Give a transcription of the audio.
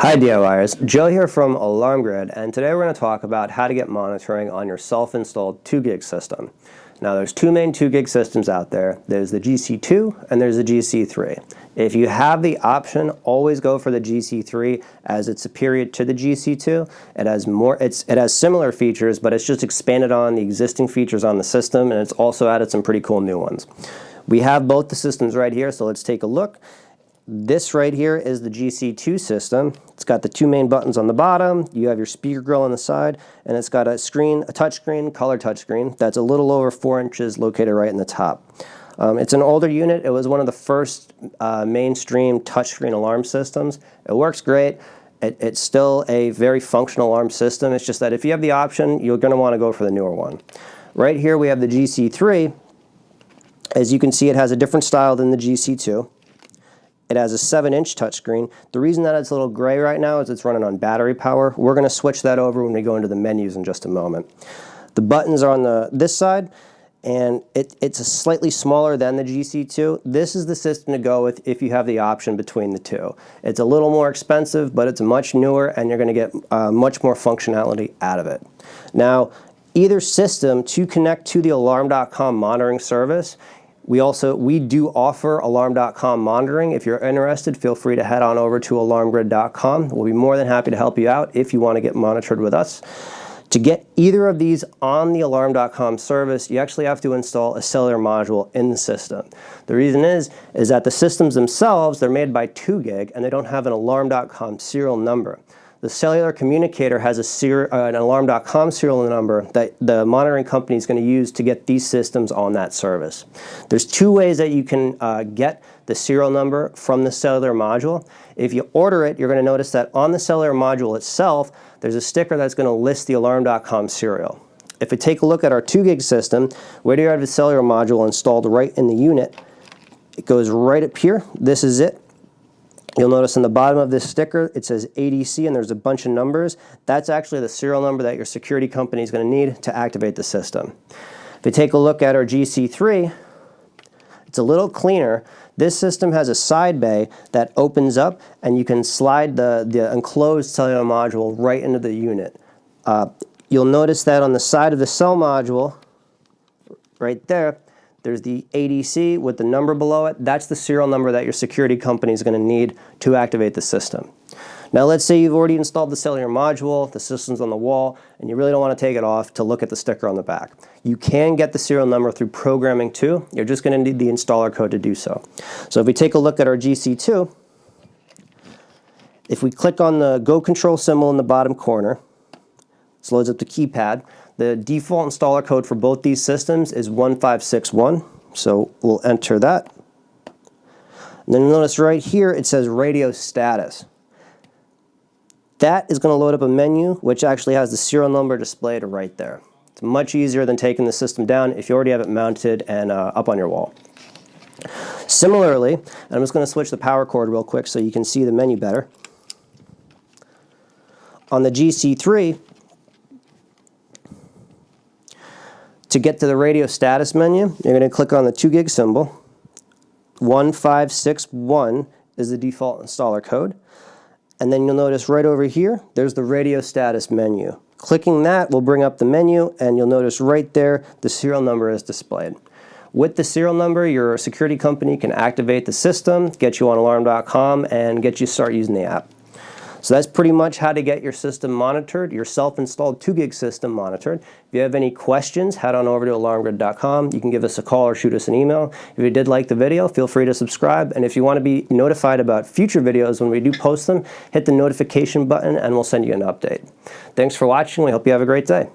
Hi DIYers, Joe here from AlarmGrid, and today we're going to talk about how to get monitoring on your self-installed 2 gig system. Now there's two main 2 gig systems out there. There's the GC2 and there's the GC3. If you have the option, always go for the GC3 as it's superior to the GC2. It has similar features, but it's just expanded on the existing features on the system, and it's also added some pretty cool new ones. We have both the systems right here, so let's take a look. This right here is the GC2 system. It's got the two main buttons on the bottom. You have your speaker grill on the side, and it's got a touchscreen, color touchscreen, that's a little over 4 inches located right in the top. It's an older unit. It was one of the first mainstream touchscreen alarm systems. It works great. It's still a very functional alarm system. It's just that if you have the option, you're going to want to go for the newer one. Right here we have the GC3. As you can see, it has a different style than the GC2. It has a 7-inch touchscreen. The reason that it's a little gray right now is it's running on battery power. We're going to switch that over when we go into the menus in just a moment. The buttons are on this side, and it's a slightly smaller than the GC2. This is the system to go with if you have the option between the two. It's a little more expensive, but it's much newer, and you're going to get much more functionality out of it. Now, either system to connect to the Alarm.com monitoring service. We do offer Alarm.com monitoring. If you're interested, feel free to head on over to alarmgrid.com. We'll be more than happy to help you out if you want to get monitored with us. To get either of these on the Alarm.com service, you actually have to install a cellular module in the system. The reason is that the systems themselves, they're made by 2 gig and they don't have an Alarm.com serial number. The cellular communicator has an Alarm.com serial number that the monitoring company is going to use to get these systems on that service. There's 2 ways that you can get the serial number from the cellular module. If you order it, you're going to notice that on the cellular module itself, there's a sticker that's going to list the Alarm.com serial. If we take a look at our 2 gig system, where do you have the cellular module installed right in the unit? It goes right up here. This is it. You'll notice on the bottom of this sticker, it says ADC, and there's a bunch of numbers. That's actually the serial number that your security company is going to need to activate the system. If you take a look at our GC3, it's a little cleaner. This system has a side bay that opens up, and you can slide the enclosed cellular module right into the unit. You'll notice that on the side of the cell module, right there, there's the ADC with the number below it. That's the serial number that your security company is going to need to activate the system. Now let's say you've already installed the cellular module, the system's on the wall, and you really don't want to take it off to look at the sticker on the back. You can get the serial number through programming too. You're just going to need the installer code to do so. So if we take a look at our GC2, if we click on the Go Control symbol in the bottom corner, this loads up the keypad. The default installer code for both these systems is 1561, so we'll enter that. And then you'll notice right here it says radio status. That is going to load up a menu which actually has the serial number displayed right there. It's much easier than taking the system down if you already have it mounted and up on your wall. Similarly, I'm just going to switch the power cord real quick so you can see the menu better. On the GC3, to get to the radio status menu, you're going to click on the 2 gig symbol. 1561 is the default installer code. And then you'll notice right over here, there's the radio status menu. Clicking that will bring up the menu, and you'll notice right there, the serial number is displayed. With the serial number, your security company can activate the system, get you on Alarm.com, and get you start using the app. So that's pretty much how to get your system monitored, your self-installed 2 gig system monitored. If you have any questions, head on over to alarmgrid.com. You can give us a call or shoot us an email. If you did like the video, feel free to subscribe. And if you want to be notified about future videos when we do post them, hit the notification button and we'll send you an update. Thanks for watching. We hope you have a great day.